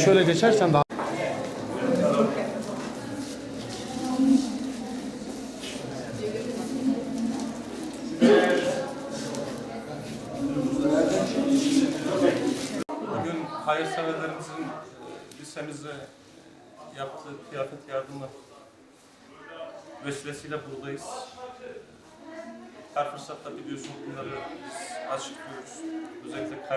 Şöyle geçersen daha. Bugün hayırseverlerimizin lisemize yaptığı kıyafet yardımı vesilesiyle buradayız. Her fırsatta biliyorsun bunları biz açıklıyoruz. Özellikle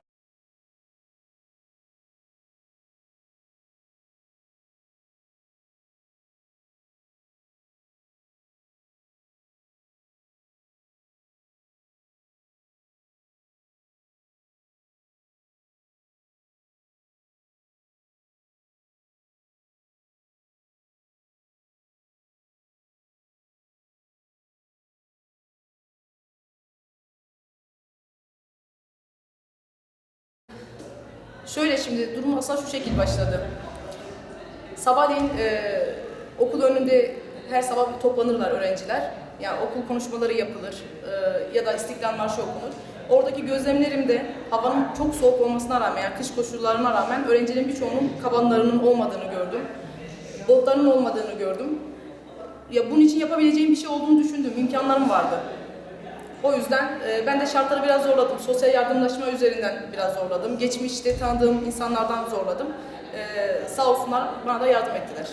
Şöyle şimdi durum aslında şu şekil başladı. Sabahleyin okul önünde her sabah bir toplanırlar öğrenciler. Yani okul konuşmaları yapılır ya da İstiklal Marşı okunur. Oradaki gözlemlerimde havanın çok soğuk olmasına rağmen, yani kış koşullarına rağmen öğrencilerin birçoğunun kabanlarının olmadığını gördüm. Botlarının olmadığını gördüm. Ya bunun için yapabileceğim bir şey olduğunu düşündüm, imkanlarım vardı. O yüzden ben de şartları biraz zorladım. Sosyal yardımlaşma üzerinden biraz zorladım. Geçmişte tanıdığım insanlardan zorladım. Sağ olsunlar bana da yardım ettiler.